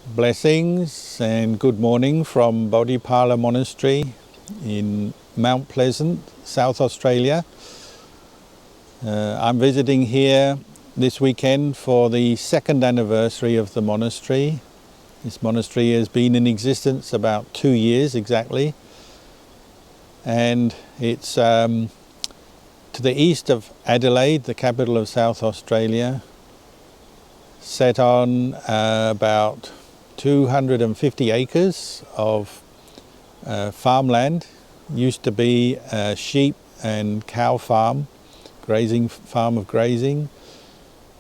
Blessings and good morning from Bodhipala Monastery in Mount Pleasant, South Australia. I'm visiting here this weekend for the second anniversary of the monastery. This monastery has been in existence about 2 years exactly, and it's to the east of Adelaide, the capital of South Australia, set on about 250 acres of farmland. Used to be a sheep and cow farm, farm of grazing.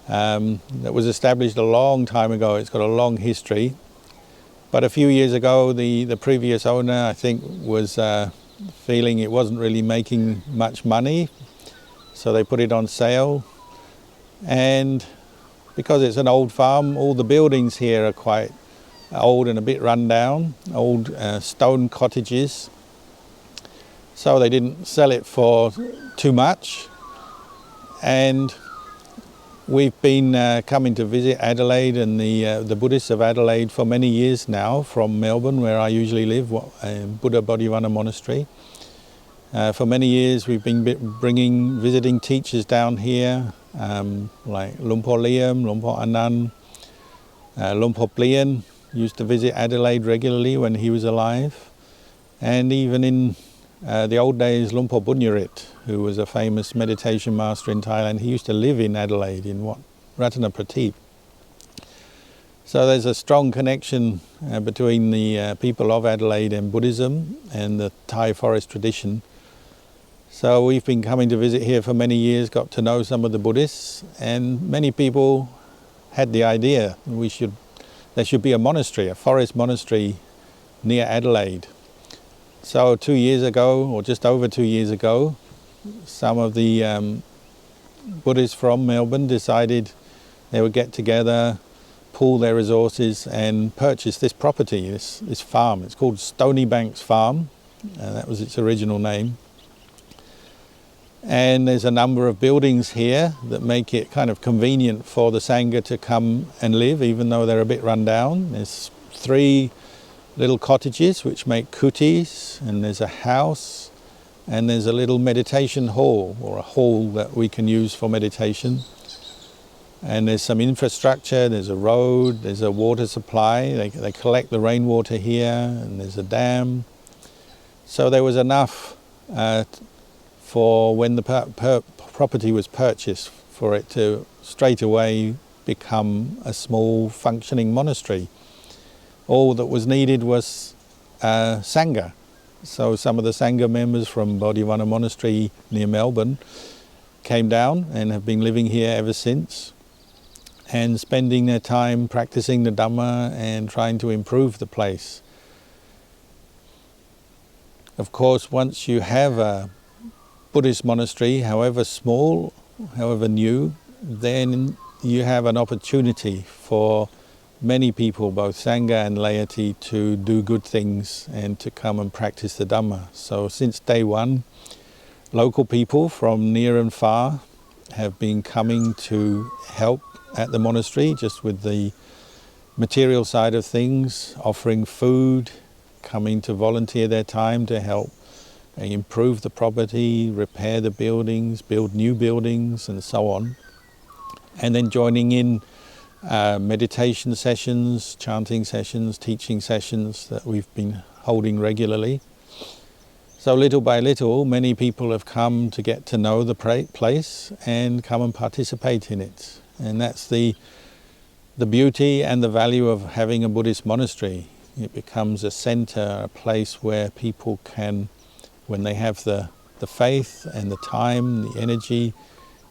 That was established a long time ago. It's got a long history. But a few years ago, the previous owner, I think, was feeling it wasn't really making much money. So they put it on sale. And because it's an old farm, all the buildings here are quite old and a bit run down, old stone cottages. So they didn't sell it for too much. And we've been coming to visit Adelaide and the Buddhists of Adelaide for many years now, from Melbourne, where I usually live, Bodhipala Monastery. For many years we've been visiting teachers down here, like Lumpur Liam, Lumpur Anand, Lumpur Plian used to visit Adelaide regularly when he was alive. And even in the old days, Lumpur Bunyarit, who was a famous meditation master in Thailand, he used to live in Adelaide, in Ratanaprateep. So there's a strong connection between the people of Adelaide and Buddhism and the Thai forest tradition. So we've been coming to visit here for many years, got to know some of the Buddhists, and many people had the idea there should be a monastery, a forest monastery near Adelaide. So 2 years ago, or just over 2 years ago, some of the Buddhists from Melbourne decided they would get together, pool their resources and purchase this property, this farm. It's called Stony Banks Farm, that was its original name. And there's a number of buildings here that make it kind of convenient for the Sangha to come and live, even though they're a bit run down. There's 3 little cottages which make kutis, and there's a house, and there's a little meditation hall, or a hall that we can use for meditation. And there's some infrastructure, there's a road, there's a water supply. They collect the rainwater here, and there's a dam. So there was enough for when the property was purchased for it to straight away become a small functioning monastery. All that was needed was Sangha. So some of the Sangha members from Bodhipala Monastery near Melbourne came down and have been living here ever since, and spending their time practicing the Dhamma and trying to improve the place. Of course, once you have a Buddhist monastery, however small, however new, then you have an opportunity for many people, both Sangha and laity, to do good things and to come and practice the Dhamma. So since day one, local people from near and far have been coming to help at the monastery, just with the material side of things, offering food, coming to volunteer their time to help improve the property, repair the buildings, build new buildings, and so on. And then joining in meditation sessions, chanting sessions, teaching sessions that we've been holding regularly. So little by little, many people have come to get to know the place and come and participate in it. And that's the beauty and the value of having a Buddhist monastery. It becomes a center, a place where people can, when they have the faith and the time, the energy,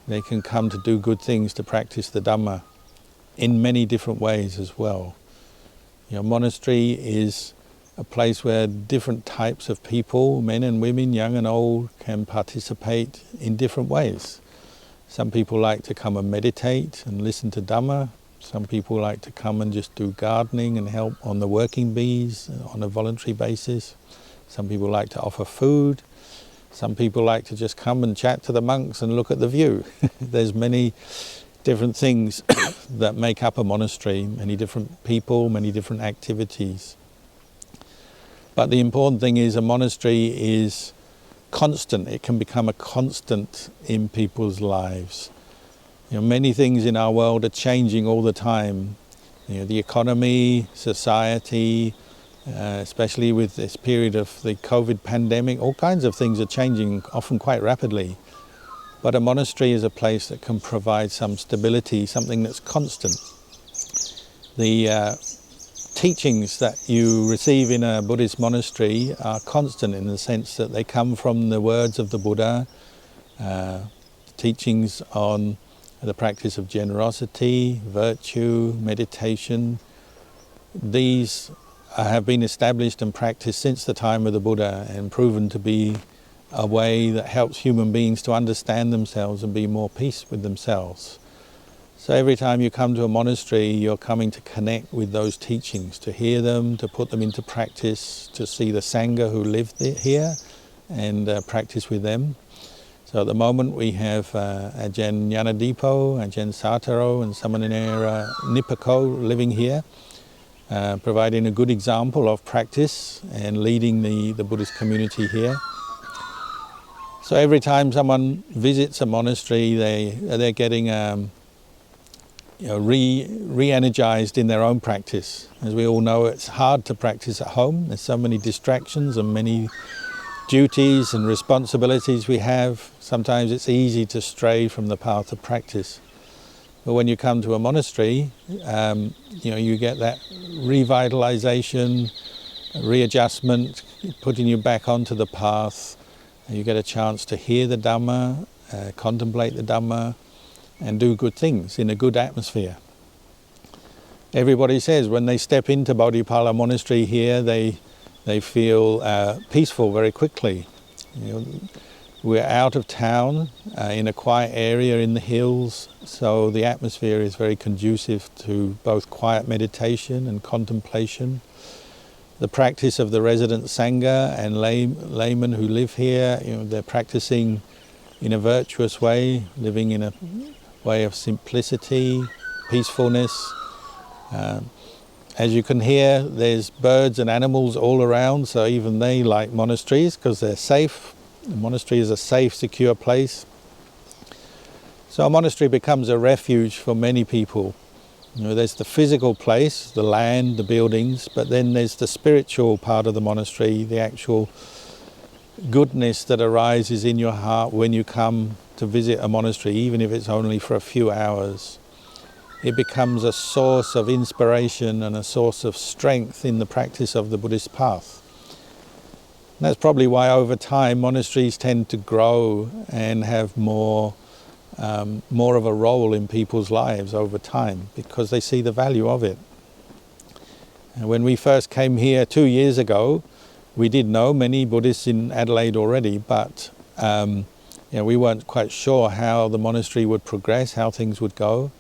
they can come to do good things, to practice the Dhamma in many different ways as well. Monastery is a place where different types of people, men and women, young and old, can participate in different ways. Some people like to come and meditate and listen to Dhamma. Some people like to come and just do gardening and help on the working bees on a voluntary basis. Some people like to offer food. Some people like to just come and chat to the monks and look at the view. There's many different things that make up a monastery, many different people, many different activities. But the important thing is a monastery is constant. It can become a constant in people's lives. Many things in our world are changing all the time. The economy, society, especially with this period of the COVID pandemic, all kinds of things are changing, often quite rapidly. But a monastery is a place that can provide some stability, something that's constant. The teachings that you receive in a Buddhist monastery are constant in the sense that they come from the words of the Buddha, teachings on the practice of generosity, virtue, meditation. These have been established and practiced since the time of the Buddha and proven to be a way that helps human beings to understand themselves and be more peace with themselves. So every time you come to a monastery, you're coming to connect with those teachings, to hear them, to put them into practice, to see the Sangha who live here and practice with them. So at the moment we have Ajahn Yanadipo, Ajahn Sataro and Samanera Nipako living here, providing a good example of practice and leading the Buddhist community here. So every time someone visits a monastery, they're getting re-energized in their own practice. As we all know, it's hard to practice at home. There's so many distractions and many duties and responsibilities we have. Sometimes it's easy to stray from the path of practice. But when you come to a monastery, you get that revitalization, readjustment, putting you back onto the path. You get a chance to hear the Dhamma, contemplate the Dhamma, and do good things in a good atmosphere. Everybody says when they step into Bodhipala Monastery here, they feel peaceful very quickly. We're out of town, in a quiet area in the hills, so the atmosphere is very conducive to both quiet meditation and contemplation. The practice of the resident Sangha and laymen who live here, they're practicing in a virtuous way, living in a way of simplicity, peacefulness. As you can hear, there's birds and animals all around, so even they like monasteries because they're safe. The monastery is a safe, secure place. So a monastery becomes a refuge for many people. There's the physical place, the land, the buildings, but then there's the spiritual part of the monastery, the actual goodness that arises in your heart when you come to visit a monastery, even if it's only for a few hours. It becomes a source of inspiration and a source of strength in the practice of the Buddhist path. And that's probably why over time monasteries tend to grow and have more of a role in people's lives over time, because they see the value of it. And when we first came here 2 years ago, we did know many Buddhists in Adelaide already, but we weren't quite sure how the monastery would progress, how things would go.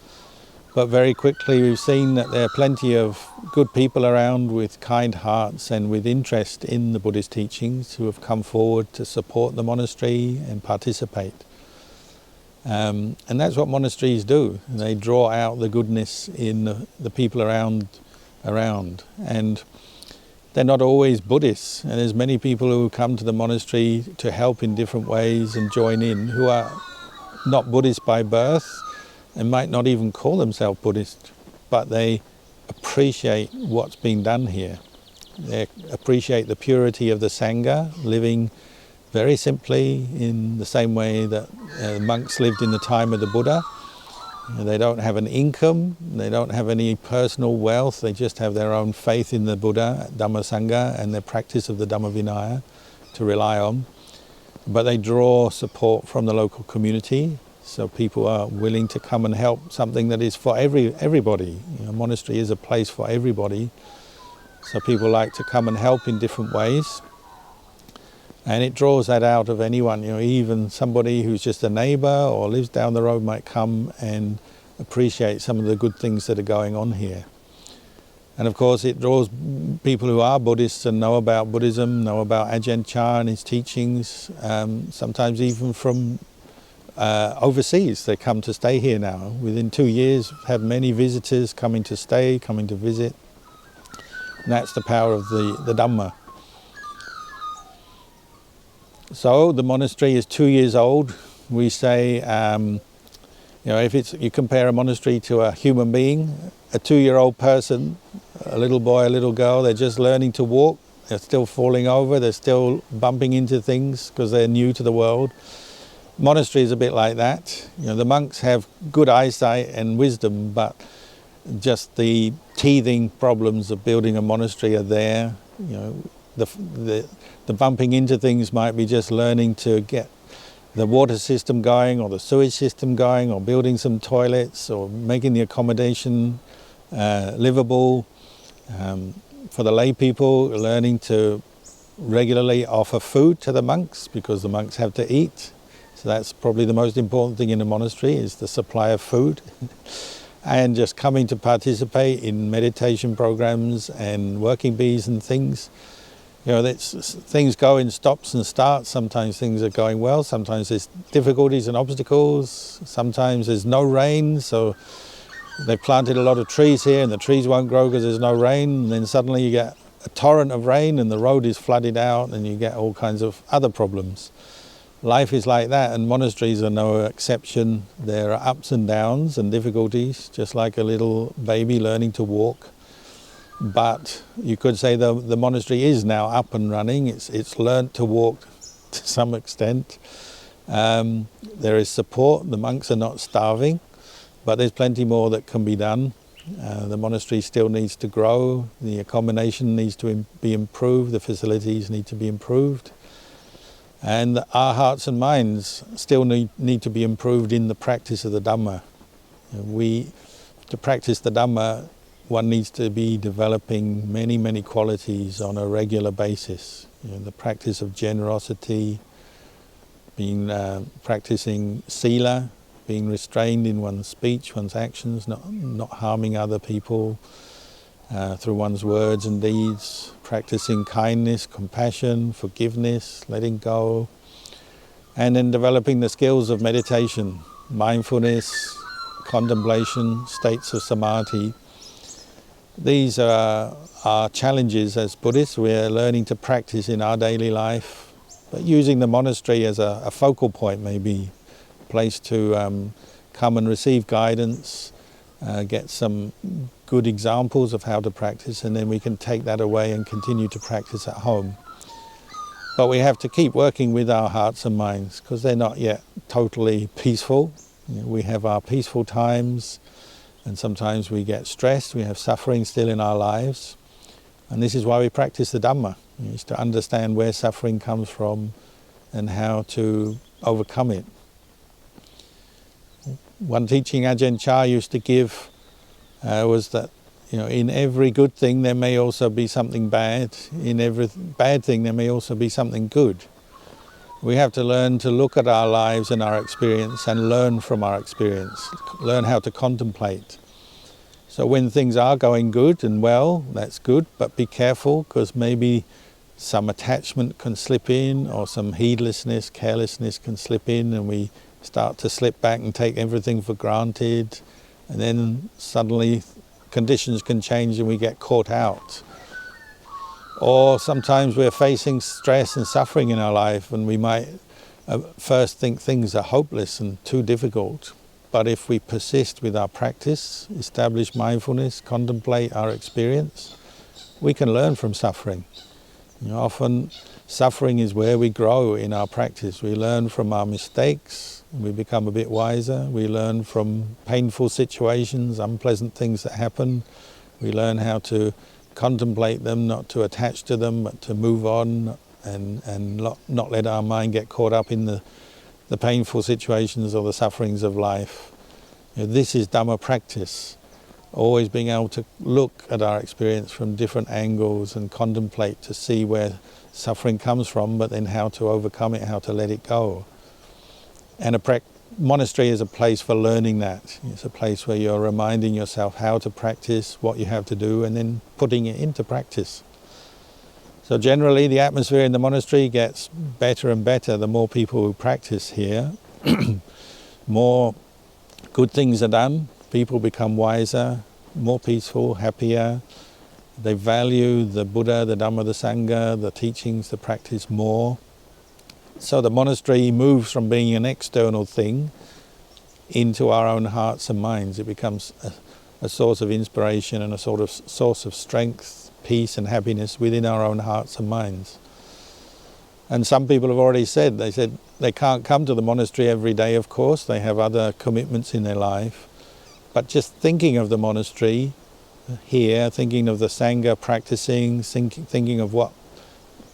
But very quickly we've seen that there are plenty of good people around with kind hearts and with interest in the Buddhist teachings who have come forward to support the monastery and participate. And that's what monasteries do. They draw out the goodness in the people around. And they're not always Buddhists. And there's many people who come to the monastery to help in different ways and join in, who are not Buddhist by birth and might not even call themselves Buddhist, but they appreciate what's being done here. They appreciate the purity of the Sangha, living very simply in the same way that monks lived in the time of the Buddha. They don't have an income, they don't have any personal wealth, they just have their own faith in the Buddha, Dhamma Sangha, and their practice of the Dhamma Vinaya to rely on. But they draw support from the local community, so people are willing to come and help something that is for everybody. A monastery is a place for everybody, so people like to come and help in different ways. And it draws that out of anyone, even somebody who's just a neighbour or lives down the road might come and appreciate some of the good things that are going on here. And of course it draws people who are Buddhists and know about Buddhism, know about Ajahn Chah and his teachings, sometimes even from overseas. They come to stay here now. Within 2 years, have many visitors coming to stay, coming to visit. And that's the power of the Dhamma. So the monastery is 2 years old. We say, if you compare a monastery to a human being, a 2-year-old person, a little boy, a little girl, they're just learning to walk. They're still falling over. They're still bumping into things because they're new to the world. Monastery is a bit like that. The monks have good eyesight and wisdom, but just the teething problems of building a monastery are there. The bumping into things might be just learning to get the water system going, or the sewage system going, or building some toilets, or making the accommodation livable. For the lay people, learning to regularly offer food to the monks, because the monks have to eat. So that's probably the most important thing in a monastery, is the supply of food. And just coming to participate in meditation programs and working bees and things. Things go in stops and starts. Sometimes things are going well, sometimes there's difficulties and obstacles, sometimes there's no rain, so they've planted a lot of trees here and the trees won't grow because there's no rain, and then suddenly you get a torrent of rain and the road is flooded out and you get all kinds of other problems. Life is like that, and monasteries are no exception. There are ups and downs and difficulties, just like a little baby learning to walk. But you could say the monastery is now up and running. It's learnt to walk to some extent. There is support. The monks are not starving, but there's plenty more that can be done. The monastery still needs to grow. The accommodation needs to be improved. The facilities need to be improved. And our hearts and minds still need to be improved in the practice of the Dhamma. To practice the Dhamma, one needs to be developing many, many qualities on a regular basis. The practice of generosity, practicing sila, being restrained in one's speech, one's actions, not harming other people through one's words and deeds, practicing kindness, compassion, forgiveness, letting go, and then developing the skills of meditation, mindfulness, contemplation, states of samadhi. These are our challenges as Buddhists. We're learning to practice in our daily life, but using the monastery as a focal point, maybe a place to come and receive guidance, get some good examples of how to practice, and then we can take that away and continue to practice at home. But we have to keep working with our hearts and minds, because they're not yet totally peaceful. We have our peaceful times, and sometimes we get stressed, we have suffering still in our lives. And this is why we practice the Dhamma, is to understand where suffering comes from and how to overcome it. One teaching Ajahn Chah used to give was that in every good thing there may also be something bad. In every bad thing there may also be something good. We have to learn to look at our lives and our experience and learn from our experience, learn how to contemplate. So when things are going good and well, that's good, but be careful, because maybe some attachment can slip in, or some heedlessness, carelessness can slip in, and we start to slip back and take everything for granted, and then suddenly conditions can change and we get caught out. Or sometimes we're facing stress and suffering in our life, and we might first think things are hopeless and too difficult. But if we persist with our practice, establish mindfulness, contemplate our experience, we can learn from suffering. Often suffering is where we grow in our practice. We learn from our mistakes, we become a bit wiser. We learn from painful situations, unpleasant things that happen. We learn how to contemplate them, not to attach to them, but to move on and not let our mind get caught up in the painful situations or the sufferings of life. This is Dhamma practice, always being able to look at our experience from different angles and contemplate to see where suffering comes from, but then how to overcome it, how to let it go. And a monastery is a place for learning that. It's a place where you're reminding yourself how to practice, what you have to do, and then putting it into practice. So generally the atmosphere in the monastery gets better and better the more people who practice here. more good things are done, people become wiser, more peaceful, happier. They value the Buddha, the Dhamma, the Sangha, the teachings, the practice more. So the monastery moves from being an external thing into our own hearts and minds. It becomes a source of inspiration and a sort of source of strength, peace and happiness within our own hearts and minds. And some people have already said they can't come to the monastery every day, of course. They have other commitments in their life. But just thinking of the monastery here, thinking of the Sangha practicing, thinking of what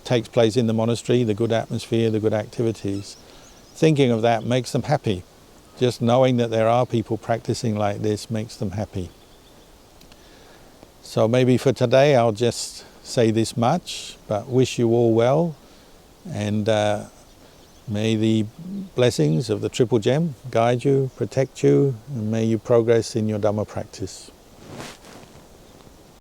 takes place in the monastery, the good atmosphere, the good activities, thinking of that makes them happy. Just knowing that there are people practicing like this makes them happy. So maybe for today I'll just say this much, but wish you all well, and may the blessings of the Triple Gem guide you, protect you, and may you progress in your Dhamma practice.